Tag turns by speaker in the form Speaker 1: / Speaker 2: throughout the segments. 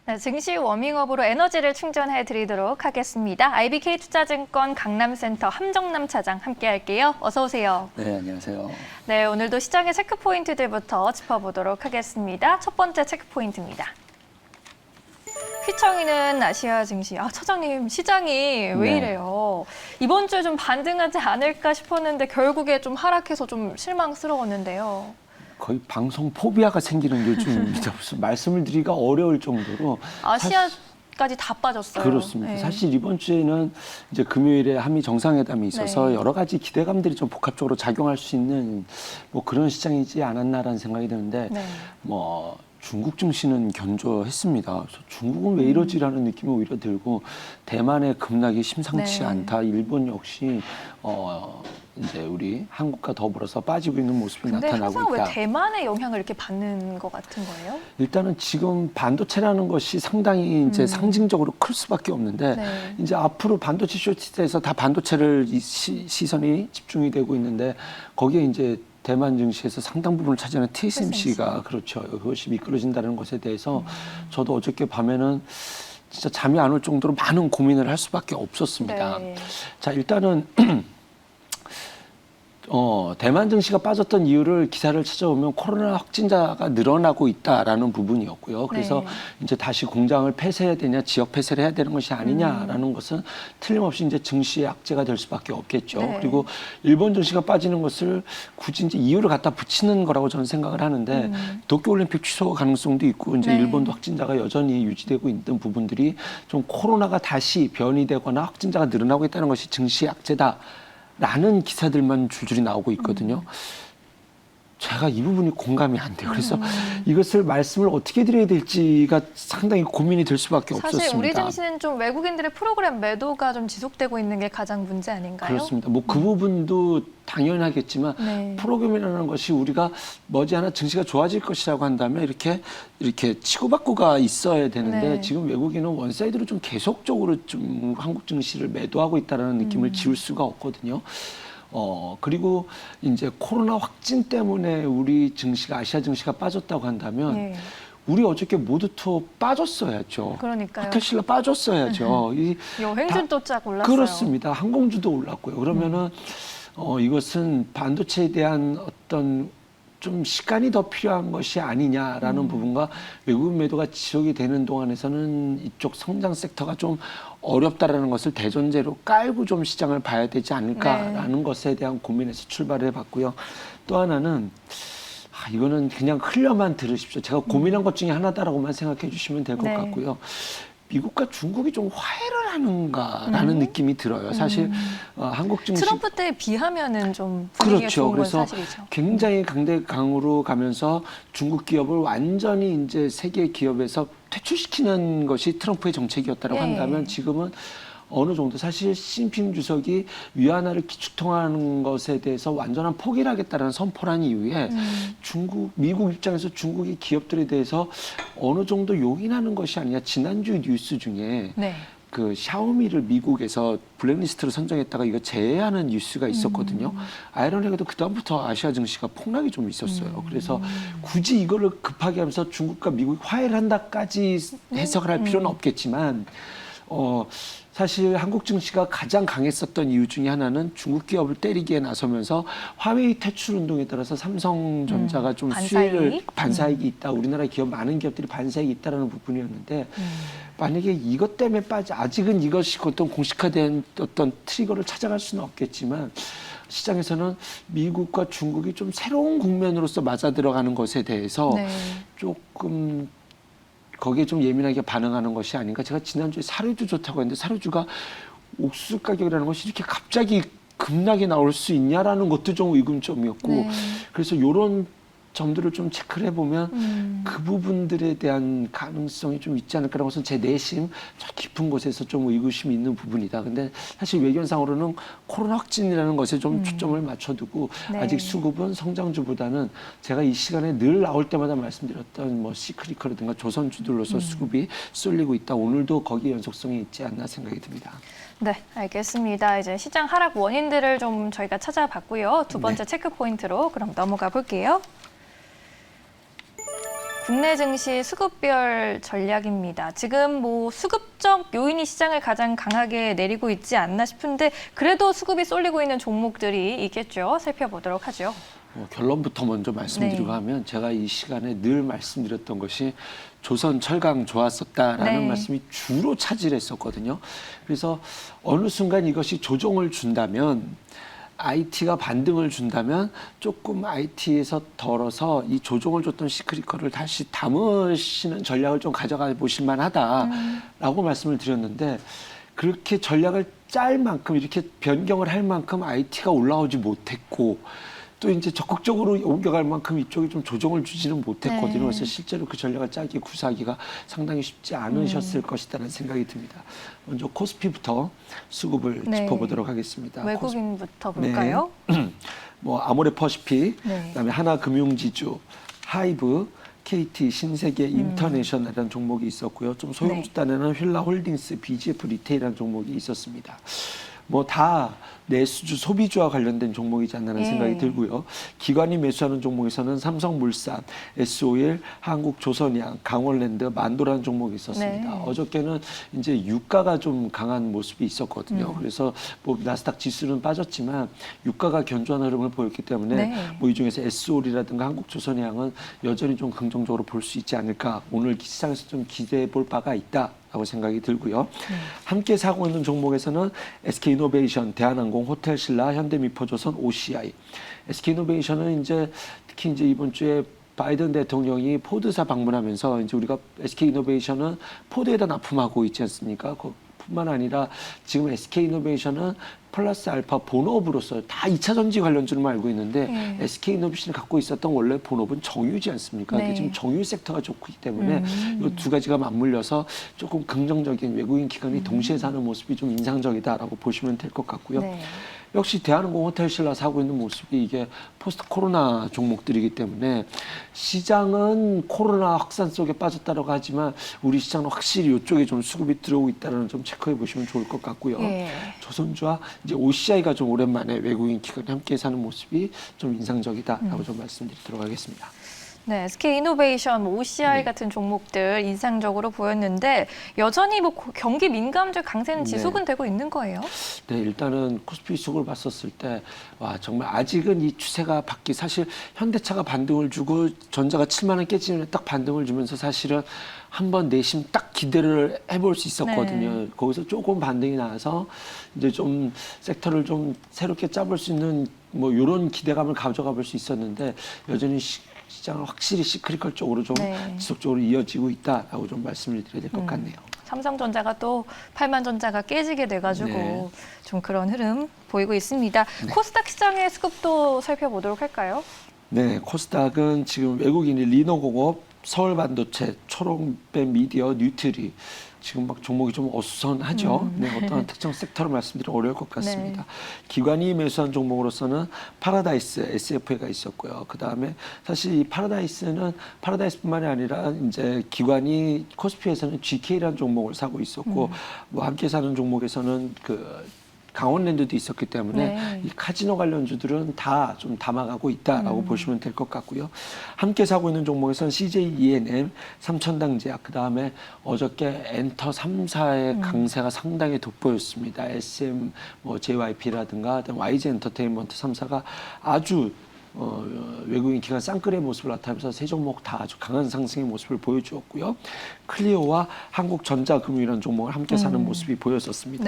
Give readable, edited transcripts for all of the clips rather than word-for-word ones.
Speaker 1: 네, 증시 워밍업으로 에너지를 충전해 드리도록 하겠습니다. IBK투자증권 강남센터 함정남 차장 함께할게요. 어서 오세요.
Speaker 2: 네, 안녕하세요.
Speaker 1: 네, 오늘도 시장의 체크 포인트들부터 짚어보도록 하겠습니다. 첫 번째 체크 포인트입니다. 휘청이는 아시아 증시. 차장님, 시장이 왜 이래요? 이번 주에 좀 반등하지 않을까 싶었는데 결국에 좀 하락해서 좀 실망스러웠는데요.
Speaker 2: 거의 방송 포비아가 생기는 요즘입니다. 무슨 말씀을 드리기가 어려울 정도로
Speaker 1: 아시아까지 다 빠졌어요.
Speaker 2: 그렇습니다.
Speaker 1: 네.
Speaker 2: 사실 이번 주에는 이제 금요일에 한미 정상회담이 있어서
Speaker 1: 네.
Speaker 2: 여러 가지 기대감들이 좀 복합적으로 작용할 수 있는 뭐 그런 시장이지 않았나라는 생각이 드는데
Speaker 1: 네.
Speaker 2: 뭐 중국 증시는 견조했습니다. 그래서 중국은 왜 이러지라는 느낌이 오히려 들고 대만의 급락이 심상치
Speaker 1: 네.
Speaker 2: 않다. 일본 역시 이제 우리 한국과 더불어서 빠지고 있는 모습이
Speaker 1: 근데
Speaker 2: 나타나고
Speaker 1: 항상
Speaker 2: 있다.
Speaker 1: 왜 대만의 영향을 이렇게 받는 것 같은 거예요?
Speaker 2: 일단은 지금 반도체라는 것이 상당히 이제 상징적으로 클 수밖에 없는데
Speaker 1: 네.
Speaker 2: 이제 앞으로 반도체 쇼티지에서 다 반도체를 시선이 집중이 되고 있는데 거기에 이제 대만 증시에서 상당 부분을 차지하는 TSMC가 그렇죠. 그것이 미끄러진다는 것에 대해서 저도 어저께 밤에는 진짜 잠이 안 올 정도로 많은 고민을 할 수밖에 없었습니다.
Speaker 1: 네.
Speaker 2: 자, 일단은 대만 증시가 빠졌던 이유를 기사를 찾아보면 코로나 확진자가 늘어나고 있다라는 부분이었고요. 그래서
Speaker 1: 네.
Speaker 2: 이제 다시 공장을 폐쇄해야 되냐, 지역 폐쇄를 해야 되는 것이 아니냐라는 것은 틀림없이 이제 증시의 악재가 될 수밖에 없겠죠.
Speaker 1: 네.
Speaker 2: 그리고 일본 증시가 빠지는 것을 굳이 이제 이유를 갖다 붙이는 거라고 저는 생각을 하는데 도쿄올림픽 취소 가능성도 있고 이제
Speaker 1: 네.
Speaker 2: 일본도 확진자가 여전히 유지되고 있는 부분들이 좀 코로나가 다시 변이되거나 확진자가 늘어나고 있다는 것이 증시의 악재다. 라는 기사들만 줄줄이 나오고 있거든요. 제가 이 부분이 공감이 안 돼요. 그래서 이것을 말씀을 어떻게 드려야 될지가 상당히 고민이 될 수밖에
Speaker 1: 사실
Speaker 2: 없었습니다.
Speaker 1: 우리 증시는 좀 외국인들의 프로그램 매도가 좀 지속되고 있는 게 가장 문제 아닌가요?
Speaker 2: 그렇습니다. 뭐 그 부분도 당연하겠지만
Speaker 1: 네.
Speaker 2: 프로그램이라는 것이 우리가 머지않아 증시가 좋아질 것이라고 한다면 이렇게 치고받고가 있어야 되는데
Speaker 1: 네.
Speaker 2: 지금 외국인은 원사이드로 좀 계속적으로 좀 한국 증시를 매도하고 있다는 느낌을 지울 수가 없거든요. 그리고 이제 코로나 확진 때문에 우리 증시가 아시아 증시가 빠졌다고 한다면
Speaker 1: 네.
Speaker 2: 우리 어저께 모두 투어 빠졌어야죠.
Speaker 1: 그러니까요.
Speaker 2: 호텔 신라 빠졌어야죠.
Speaker 1: 여행준도 쫙 올랐어요.
Speaker 2: 그렇습니다. 항공주도 올랐고요. 그러면은 이것은 반도체에 대한 어떤 좀 시간이 더 필요한 것이 아니냐라는 부분과 외국인 매도가 지속이 되는 동안에서는 이쪽 성장 섹터가 좀 어렵다라는 것을 대전제로 깔고 좀 시장을 봐야 되지 않을까라는 것에 대한 고민에서 출발을 해봤고요. 또 하나는 이거는 그냥 흘려만 들으십시오. 제가 고민한 것 중에 하나다라고만 생각해 주시면 될 것
Speaker 1: 네.
Speaker 2: 같고요. 미국과 중국이 좀 화해를 하는가라는 느낌이 들어요. 사실 한국 증시
Speaker 1: 트럼프 때에 비하면은 좀 분위기가
Speaker 2: 그렇죠.
Speaker 1: 좋은 건
Speaker 2: 그래서
Speaker 1: 사실이죠.
Speaker 2: 굉장히 강대강으로 가면서 중국 기업을 완전히 이제 세계 기업에서 퇴출시키는 것이 트럼프의 정책이었다고 한다면 지금은 어느 정도 사실 시진핑 주석이 위안화를 기축통화하는 것에 대해서 완전한 포기를 하겠다는 선포를 한 이후에 미국 입장에서 중국의 기업들에 대해서 어느 정도 용인하는 것이 아니냐. 지난주 뉴스 중에
Speaker 1: 네.
Speaker 2: 그 샤오미를 미국에서 블랙리스트로 선정했다가 이거 제외하는 뉴스가 있었거든요. 아이러니하게도 그다음부터 아시아 증시가 폭락이 좀 있었어요. 그래서 굳이 이거를 급하게 하면서 중국과 미국이 화해를 한다까지 해석을 할 필요는 없겠지만 사실 한국 증시가 가장 강했었던 이유 중에 하나는 중국 기업을 때리기에 나서면서 화웨이 퇴출 운동에 따라서 삼성전자가 좀 수혜를 반사이익이 있다. 우리나라 기업 많은 기업들이 반사이익이 있다라는 부분이었는데 만약에 이것 때문에 아직은 이것이 어떤 공식화된 어떤 트리거를 찾아갈 수는 없겠지만 시장에서는 미국과 중국이 좀 새로운 국면으로서 맞아 들어가는 것에 대해서 조금 거기에 좀 예민하게 반응하는 것이 아닌가. 제가 지난주에 사료주 좋다고 했는데 사료주가 옥수수 가격이라는 것이 이렇게 갑자기 급락이 나올 수 있냐라는 것도 좀 의문점이었고 그래서 이런 점들을 좀 체크를 해보면 그 부분들에 대한 가능성이 좀 있지 않을까라는 것은 제 내심 저 깊은 곳에서 좀 의구심이 있는 부분이다. 근데 사실 외견상으로는 코로나 확진이라는 것에 좀 초점을 맞춰두고 아직 수급은 성장주보다는 제가 이 시간에 늘 나올 때마다 말씀드렸던 뭐 시크리커라든가 조선주들로서 수급이 쏠리고 있다. 오늘도 거기에 연속성이 있지 않나 생각이 듭니다.
Speaker 1: 네, 알겠습니다. 이제 시장 하락 원인들을 좀 저희가 찾아봤고요. 두 번째 체크 포인트로 그럼 넘어가 볼게요. 국내 증시 수급별 전략입니다. 지금 뭐 수급적 요인이 시장을 가장 강하게 내리고 있지 않나 싶은데 그래도 수급이 쏠리고 있는 종목들이 있겠죠. 살펴보도록 하죠.
Speaker 2: 결론부터 먼저 말씀드리고 하면 제가 이 시간에 늘 말씀드렸던 것이 조선 철강 좋았었다라는 말씀이 주로 차지를 했었거든요. 그래서 어느 순간 이것이 조정을 준다면 IT가 반등을 준다면 조금 IT에서 덜어서 이 조정을 줬던 시크릿컬을 다시 담으시는 전략을 좀 가져가 보실 만하다라고 말씀을 드렸는데 그렇게 전략을 짤 만큼 이렇게 변경을 할 만큼 IT가 올라오지 못했고 또 이제 적극적으로 옮겨갈 만큼 이쪽이 좀 조정을 주지는 못했거든요. 그래서 실제로 그 전략을 짜기 구사하기가 상당히 쉽지 않으셨을 것이라는 생각이 듭니다. 먼저 코스피부터 수급을 짚어보도록 하겠습니다.
Speaker 1: 외국인부터 볼까요?
Speaker 2: 뭐 아모레퍼시픽, 그다음에 하나금융지주, 하이브, KT, 신세계, 인터내셔널이라는 종목이 있었고요. 좀 소형주단에는 휠라홀딩스, BGF 리테일이라는 종목이 있었습니다. 뭐 다 내수주, 소비주와 관련된 종목이지 않나라는 생각이 들고요. 기관이 매수하는 종목에서는 삼성물산, S-오일, 한국조선양, 강원랜드, 만도라는 종목이 있었습니다. 어저께는 이제 유가가 좀 강한 모습이 있었거든요. 그래서 뭐 나스닥 지수는 빠졌지만 유가가 견조한 흐름을 보였기 때문에 뭐 이 중에서 S-오일이라든가 한국조선양은 여전히 좀 긍정적으로 볼 수 있지 않을까. 오늘 시장에서 좀 기대해 볼 바가 있다. 라고 생각이 들고요. 함께 사고 있는 종목에서는 SK이노베이션, 대한항공, 호텔신라, 현대미포조선, OCI. SK이노베이션은 이제 특히 이제 이번 주에 바이든 대통령이 포드사 방문하면서 이제 우리가 SK이노베이션은 포드에다 납품하고 있지 않습니까? 뿐만 아니라 지금 SK이노베이션은 플러스 알파 본업으로서 다 2차 전지 관련주로 알고 있는데 SK이노베이션이 갖고 있었던 원래 본업은 정유지 않습니까? 지금 정유 섹터가 좋기 때문에 이 두 가지가 맞물려서 조금 긍정적인 외국인 기관이 동시에 사는 모습이 좀 인상적이다라고 보시면 될 것 같고요. 역시 대한항공 호텔신라 사고 있는 모습이 이게 포스트 코로나 종목들이기 때문에 시장은 코로나 확산 속에 빠졌다고 하지만 우리 시장은 확실히 이쪽에 좀 수급이 들어오고 있다는 점 체크해 보시면 좋을 것 같고요. 조선주와 이제 OCI가 좀 오랜만에 외국인 기관이 함께 사는 모습이 좀 인상적이다라고 좀 말씀드리도록 하겠습니다.
Speaker 1: 네, SK이노베이션, OCI 같은 종목들 인상적으로 보였는데 여전히 뭐 경기 민감주 강세는 지속은 되고 있는 거예요?
Speaker 2: 네, 일단은 코스피 수급을 봤었을 때 와 정말 아직은 이 추세가 바뀌 사실 현대차가 반등을 주고 전자가 7만 원 깨지면 딱 반등을 주면서 사실은 한번 내심 딱 기대를 해볼 수 있었거든요. 거기서 조금 반등이 나와서 이제 좀 섹터를 좀 새롭게 짜볼 수 있는 뭐 이런 기대감을 가져가 볼 수 있었는데 여전히 시장은 확실히 시크릿컬 쪽으로 좀 지속적으로 이어지고 있다라고 좀 말씀을 드려야 될 것 같네요.
Speaker 1: 삼성전자가 또 8만전자가 깨지게 돼가지고 좀 그런 흐름 보이고 있습니다. 코스닥 시장의 수급도 살펴보도록 할까요?
Speaker 2: 네, 코스닥은 지금 외국인이 리노공업, 서울반도체, 초록배 미디어, 뉴트리 지금 막 종목이 좀 어수선하죠. 어떠한 특정 섹터를 말씀드리기 어려울 것 같습니다. 기관이 매수한 종목으로서는 파라다이스, SFA가 있었고요. 그 다음에 사실 이 파라다이스뿐만이 아니라 이제 기관이 코스피에서는 GK라는 종목을 사고 있었고 뭐 함께 사는 종목에서는 그 강원랜드도 있었기 때문에 이 카지노 관련주들은 다 좀 담아가고 있다라고 보시면 될 것 같고요. 함께 사고 있는 종목에서는 CJ ENM, 삼천당제약, 그 다음에 어저께 엔터 3사의 강세가 상당히 돋보였습니다. SM, 뭐 JYP라든가 YG 엔터테인먼트 3사가 아주 외국인 기관 쌍끌의 모습을 나타내면서 세 종목 다 아주 강한 상승의 모습을 보여주었고요. 클리오와 한국전자금융이라는 종목을 함께 사는 모습이 보였었습니다.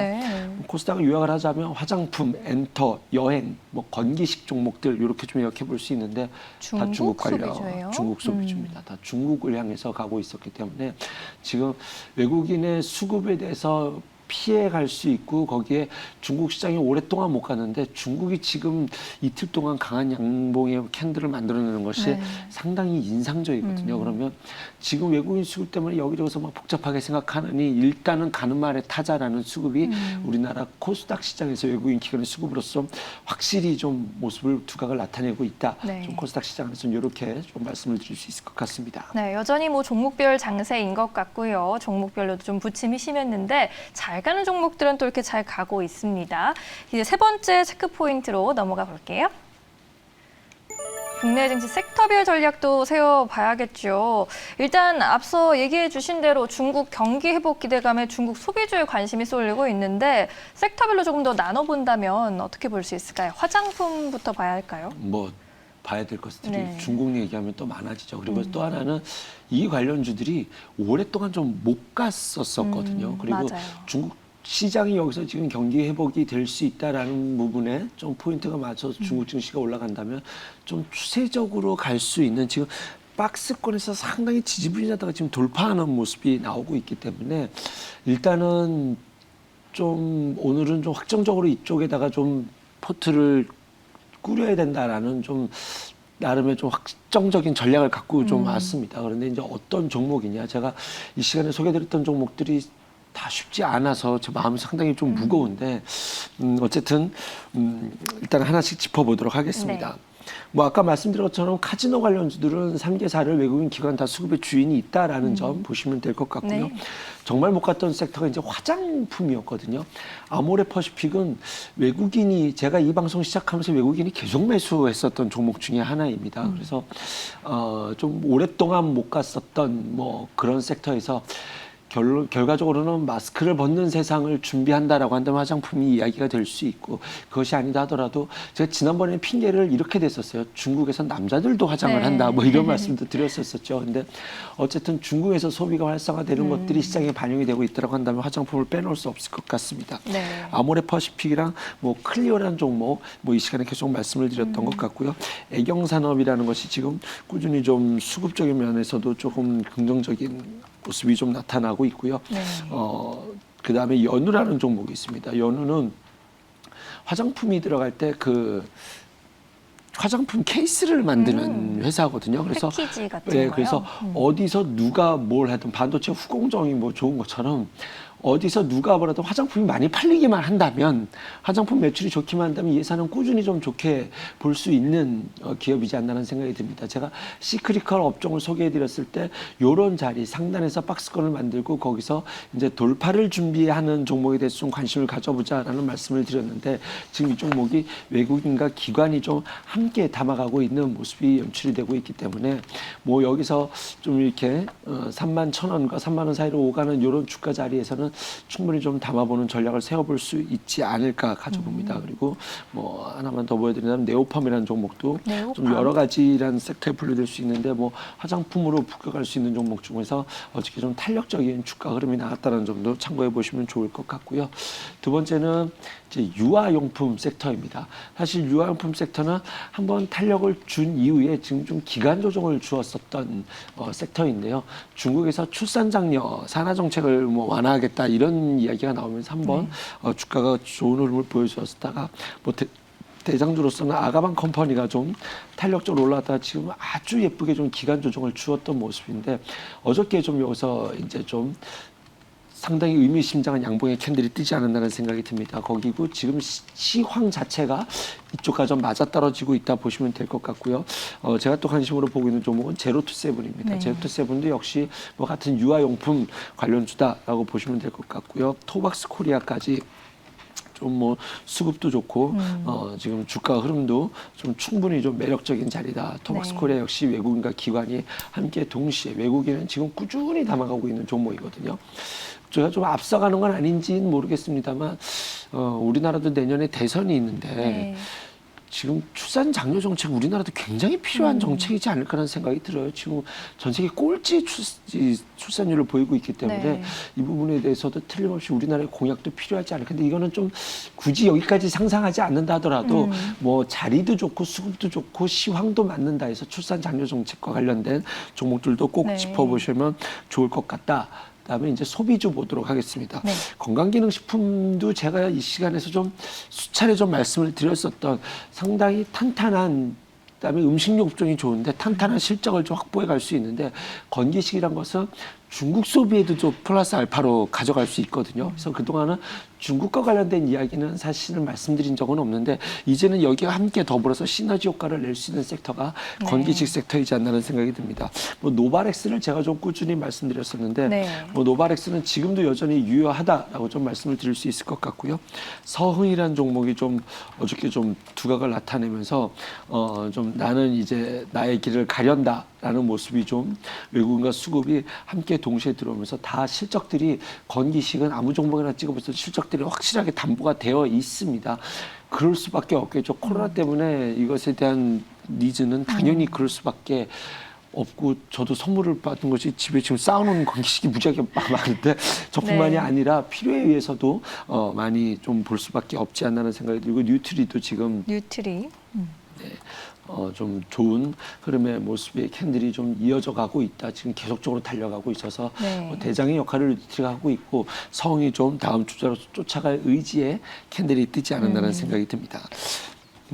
Speaker 2: 코스닥을 요약을 하자면 화장품, 엔터, 여행, 뭐 건기식 종목들 이렇게 좀 요약해 볼 수 있는데 다 중국 관련,
Speaker 1: 소비주예요?
Speaker 2: 중국 소비주입니다. 다 중국을 향해서 가고 있었기 때문에 지금 외국인의 수급에 대해서 피해갈 수 있고 거기에 중국 시장이 오랫동안 못 가는데 중국이 지금 이틀 동안 강한 양봉의 캔들을 만들어내는 것이 상당히 인상적이거든요. 그러면 지금 외국인 수급 때문에 여기저기서 막 복잡하게 생각하느니 일단은 가는 말에 타자라는 수급이 우리나라 코스닥 시장에서 외국인 기관의 수급으로서 확실히 좀 모습을 두각을 나타내고 있다. 좀 코스닥 시장에서 이렇게 좀 말씀을 드릴 수 있을 것 같습니다.
Speaker 1: 네, 여전히 뭐 종목별 장세인 것 같고요. 종목별로도 좀 부침이 심했는데 잘 가는 종목들은 또 이렇게 잘 가고 있습니다. 이제 세 번째 체크 포인트로 넘어가 볼게요. 국내 증시 섹터별 전략도 세워봐야겠죠. 일단 앞서 얘기해 주신 대로 중국 경기 회복 기대감에 중국 소비주에 관심이 쏠리고 있는데 섹터별로 조금 더 나눠본다면 어떻게 볼 수 있을까요? 화장품부터 봐야 할까요?
Speaker 2: 뭐 봐야 될 것들이
Speaker 1: 네.
Speaker 2: 중국 얘기하면 또 많아지죠. 그리고 또 하나는 이 관련주들이 오랫동안 좀 못 갔었거든요. 그리고
Speaker 1: 맞아요.
Speaker 2: 중국 시장이 여기서 지금 경기 회복이 될 수 있다라는 부분에 좀 포인트가 맞춰서 중국 증시가 올라간다면 좀 추세적으로 갈 수 있는 지금 박스권에서 상당히 지지부진하다가 지금 돌파하는 모습이 나오고 있기 때문에 일단은 좀 오늘은 좀 확정적으로 이쪽에다가 좀 포트를 꾸려야 된다라는 좀 나름의 좀 확정적인 전략을 갖고 좀 왔습니다. 그런데 이제 어떤 종목이냐 제가 이 시간에 소개드렸던 종목들이 다 쉽지 않아서 제 마음이 상당히 좀 무거운데 어쨌든 일단 하나씩 짚어보도록 하겠습니다.
Speaker 1: 네.
Speaker 2: 뭐 아까 말씀드린 것처럼 카지노 관련주들은 3개, 4를 외국인 기관 다 수급의 주인이 있다라는 점 보시면 될 것 같고요.
Speaker 1: 네.
Speaker 2: 정말 못 갔던 섹터가 이제 화장품이었거든요. 아모레 퍼시픽은 외국인이 제가 이 방송 시작하면서 외국인이 계속 매수했었던 종목 중에 하나입니다. 그래서 좀 오랫동안 못 갔었던 뭐 그런 섹터에서 결과적으로는 마스크를 벗는 세상을 준비한다라고 한다면 화장품이 이야기가 될 수 있고 그것이 아니다 하더라도 제가 지난번에 핑계를 이렇게 댔었어요. 중국에서 남자들도 화장을
Speaker 1: 네.
Speaker 2: 한다 뭐 이런 말씀도 드렸었죠. 근데 어쨌든 중국에서 소비가 활성화되는 것들이 시장에 반영이 되고 있다고 한다면 화장품을 빼놓을 수 없을 것 같습니다.
Speaker 1: 네.
Speaker 2: 아모레 퍼시픽이랑 뭐 클리오라는 종목 뭐 이 시간에 계속 말씀을 드렸던 것 같고요. 애경산업이라는 것이 지금 꾸준히 좀 수급적인 면에서도 조금 긍정적인 모습이 좀 나타나고 있고요.
Speaker 1: 네.
Speaker 2: 그다음에 연우라는 종목이 있습니다. 연우는 화장품이 들어갈 때 그 화장품 케이스를 만드는 회사거든요. 그래서
Speaker 1: 패키지 같은
Speaker 2: 네,
Speaker 1: 거요?
Speaker 2: 그래서 어디서 누가 뭘 하든 반도체 후공정이 뭐 좋은 것처럼 어디서 누가 뭐라도 화장품이 많이 팔리기만 한다면 화장품 매출이 좋기만 한다면 이 회사는 꾸준히 좀 좋게 볼 수 있는 기업이지 않나라는 생각이 듭니다. 제가 시크릿컬 업종을 소개해드렸을 때 이런 자리 상단에서 박스권을 만들고 거기서 이제 돌파를 준비하는 종목에 대해서 좀 관심을 가져보자라는 말씀을 드렸는데 지금 이 종목이 외국인과 기관이 좀 함께 담아가고 있는 모습이 연출이 되고 있기 때문에 뭐 여기서 좀 이렇게 31,000원과 3만 원 사이로 오가는 이런 주가 자리에서는 충분히 좀 담아보는 전략을 세워볼 수 있지 않을까 가져봅니다. 그리고 뭐 하나만 더 보여드리자면 네오팜이라는 종목도
Speaker 1: 네오팜.
Speaker 2: 좀 여러 가지라는 섹터에 분류될 수 있는데 뭐 화장품으로 묶여갈 수 있는 종목 중에서 어저께 좀 탄력적인 주가 흐름이 나왔다는 점도 참고해 보시면 좋을 것 같고요. 두 번째는 이제 유아용품 섹터입니다. 사실 유아용품 섹터는 한번 탄력을 준 이후에 지금 좀 기간 조정을 주었었던 섹터인데요. 중국에서 출산 장려 산하 정책을 뭐 완화하겠다 이런 이야기가 나오면서 한번 주가가 좋은 흐름을 보여주었다가 뭐 대장주로서는 아가방 컴퍼니가 좀 탄력적으로 올라왔다가 지금 아주 예쁘게 좀 기간 조정을 주었던 모습인데 어저께 좀 여기서 이제 좀 상당히 의미심장한 양봉의 캔들이 뜨지 않았나는 생각이 듭니다. 거기고 지금 시황 자체가 이쪽과 좀 맞아떨어지고 있다 보시면 될 것 같고요. 제가 또 관심으로 보고 있는 종목은 제로투세븐입니다.
Speaker 1: 네.
Speaker 2: 제로투세븐도 역시 뭐 같은 유아용품 관련주다라고 보시면 될 것 같고요. 토박스 코리아까지 좀 뭐 수급도 좋고 지금 주가 흐름도 좀 충분히 좀 매력적인 자리다. 토박스
Speaker 1: 네.
Speaker 2: 코리아 역시 외국인과 기관이 함께 동시에 외국인은 지금 꾸준히 담아가고 있는 종목이거든요. 제가 좀 앞서가는 건 아닌지는 모르겠습니다만 우리나라도 내년에 대선이 있는데
Speaker 1: 네.
Speaker 2: 지금 출산 장려 정책 우리나라도 굉장히 필요한 정책이지 않을까라는 생각이 들어요. 지금 전 세계 꼴찌 출산율을 보이고 있기 때문에
Speaker 1: 네.
Speaker 2: 이 부분에 대해서도 틀림없이 우리나라의 공약도 필요하지 않을까. 근데 이거는 좀 굳이 여기까지 상상하지 않는다 하더라도 뭐 자리도 좋고 수급도 좋고 시황도 맞는다 해서 출산 장려 정책과 관련된 종목들도 꼭
Speaker 1: 네.
Speaker 2: 짚어보시면 좋을 것 같다. 그다음에 이제 소비주 보도록 하겠습니다.
Speaker 1: 네.
Speaker 2: 건강기능식품도 제가 이 시간에서 좀 수차례 좀 말씀을 드렸었던 상당히 탄탄한 그다음에 음식료 업종이 좋은데 탄탄한 실적을 좀 확보해 갈 수 있는데 건기식이란 것은 중국 소비에도 좀 플러스 알파로 가져갈 수 있거든요. 그래서 그동안은 중국과 관련된 이야기는 사실은 말씀드린 적은 없는데 이제는 여기와 함께 더불어서 시너지 효과를 낼 수 있는 섹터가
Speaker 1: 네.
Speaker 2: 건기식 섹터이지 않나는 생각이 듭니다. 뭐 노바렉스를 제가 좀 꾸준히 말씀드렸었는데
Speaker 1: 네.
Speaker 2: 뭐 노바렉스는 지금도 여전히 유효하다라고 좀 말씀을 드릴 수 있을 것 같고요. 서흥이라는 종목이 좀 어저께 좀 두각을 나타내면서 좀 나는 이제 나의 길을 가련다라는 모습이 좀 외국인과 수급이 함께 동시에 들어오면서 다 실적들이 건기식은 아무 종목이나 찍어보셔도 실적들이 확실하게 담보가 되어 있습니다. 그럴 수밖에 없겠죠. 코로나 때문에 이것에 대한 니즈는 당연히 그럴 수밖에 없고 저도 선물을 받은 것이 집에 지금 쌓아놓은 건기식이 무지하게 많은데 저뿐만이
Speaker 1: 네.
Speaker 2: 아니라 필요에 의해서도 많이 좀 볼 수밖에 없지 않나는 생각이 들고 뉴트리도 지금
Speaker 1: 뉴트리.
Speaker 2: 좀 좋은 흐름의 모습의 캔들이 좀 이어져 가고 있다. 지금 계속적으로 달려가고 있어서
Speaker 1: 네.
Speaker 2: 대장의 역할을 뉴트리가 하고 있고 성이 좀 다음 주자로 쫓아갈 의지의 캔들이 뜨지 않았나라는 생각이 듭니다.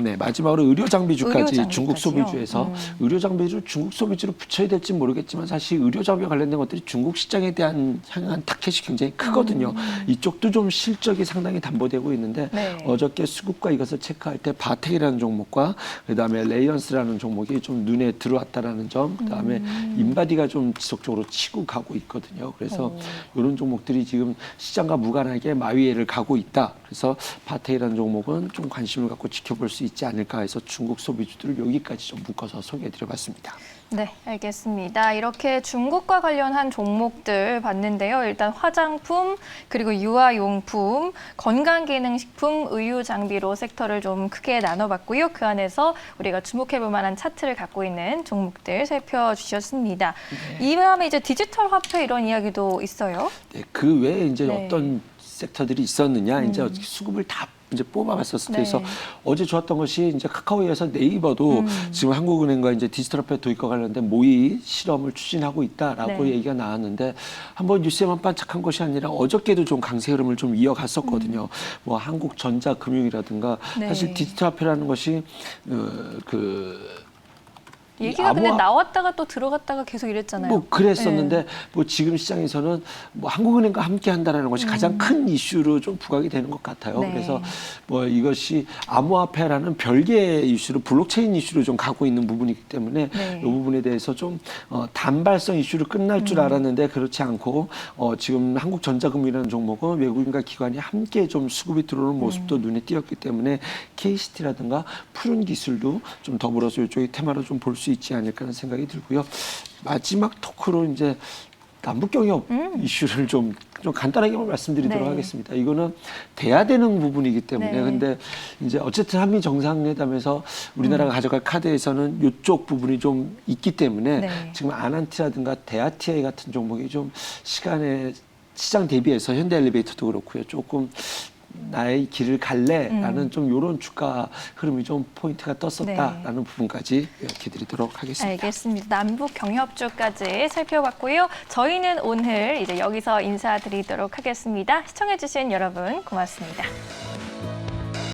Speaker 2: 네, 마지막으로 의료 장비주까지
Speaker 1: 의료
Speaker 2: 중국
Speaker 1: 장비까지요?
Speaker 2: 소비주에서 의료 장비주 중국 소비주로 붙여야 될지 모르겠지만 사실 의료 장비와 관련된 것들이 중국 시장에 대한 향한 타켓이 굉장히 크거든요. 이쪽도 좀 실적이 상당히 담보되고 있는데
Speaker 1: 네.
Speaker 2: 어저께 수급과 이것을 체크할 때 바텍이라는 종목과 그다음에 레이언스라는 종목이 좀 눈에 들어왔다라는 점, 그다음에 인바디가 좀 지속적으로 치고 가고 있거든요. 그래서 이런 종목들이 지금 시장과 무관하게 마위에를 가고 있다. 그래서 바텍이라는 종목은 좀 관심을 갖고 지켜볼 수 있지 않을까 해서 중국 소비주들을 여기까지 좀 묶어서 소개해드려봤습니다.
Speaker 1: 네, 알겠습니다. 이렇게 중국과 관련한 종목들 봤는데요. 일단 화장품, 그리고 유아용품, 건강기능식품, 의유장비로 섹터를 좀 크게 나눠봤고요. 그 안에서 우리가 주목해볼 만한 차트를 갖고 있는 종목들 살펴주셨습니다. 이 다음에 이제 디지털 화폐 이런 이야기도 있어요.
Speaker 2: 네, 그 외에 이제
Speaker 1: 네.
Speaker 2: 어떤 섹터들이 있었느냐, 이제 수급을 다 이제 뽑아봤었을
Speaker 1: 네.
Speaker 2: 때에서 어제 좋았던 것이 이제 카카오에서 네이버도 지금 한국은행과 이제 디지털화폐 도입과 관련된 모의 실험을 추진하고 있다라고
Speaker 1: 네.
Speaker 2: 얘기가 나왔는데 한번 뉴스에만 반짝한 것이 아니라 어저께도 좀 강세 흐름을 좀 이어갔었거든요. 뭐 한국전자금융이라든가
Speaker 1: 네.
Speaker 2: 사실 디지털화폐라는 것이
Speaker 1: 얘기가 근데
Speaker 2: 암호화-
Speaker 1: 나왔다가 또 들어갔다가 계속 이랬잖아요.
Speaker 2: 뭐 그랬었는데 뭐 지금 시장에서는 뭐 한국은행과 함께 한다라는 것이 가장 큰 이슈로 좀 부각이 되는 것 같아요.
Speaker 1: 네.
Speaker 2: 그래서 뭐 이것이 암호화폐라는 별개의 이슈로 블록체인 이슈로 좀 가고 있는 부분이기 때문에
Speaker 1: 네.
Speaker 2: 이 부분에 대해서 좀 단발성 이슈로 끝날 줄 알았는데 그렇지 않고 지금 한국전자금융이라는 종목은 외국인과 기관이 함께 좀 수급이 들어오는 모습도 눈에 띄었기 때문에 KCT라든가 푸른 기술도 좀 더불어서 이쪽의 테마로 좀 볼 수 있지 않을까 하는 생각이 들고요. 마지막 토크로 이제 남북 경협 이슈를 좀 간단하게 말씀드리도록
Speaker 1: 네.
Speaker 2: 하겠습니다. 이거는 돼야 되는 부분이기 때문에
Speaker 1: 네.
Speaker 2: 근데 이제 어쨌든 한미 정상회담에서 우리나라가 가져갈 카드에서는 이쪽 부분이 좀 있기 때문에
Speaker 1: 네.
Speaker 2: 지금 아난티라든가 대아티아이 같은 종목이 좀 시장 대비해서 현대엘리베이터도 그렇고요. 조금 나의 길을 갈래라는 좀 이런 주가 흐름이 좀 포인트가 떴었다라는 부분까지 이렇게 드리도록 하겠습니다.
Speaker 1: 알겠습니다. 남북 경협주까지 살펴봤고요. 저희는 오늘 이제 여기서 인사드리도록 하겠습니다. 시청해주신 여러분 고맙습니다.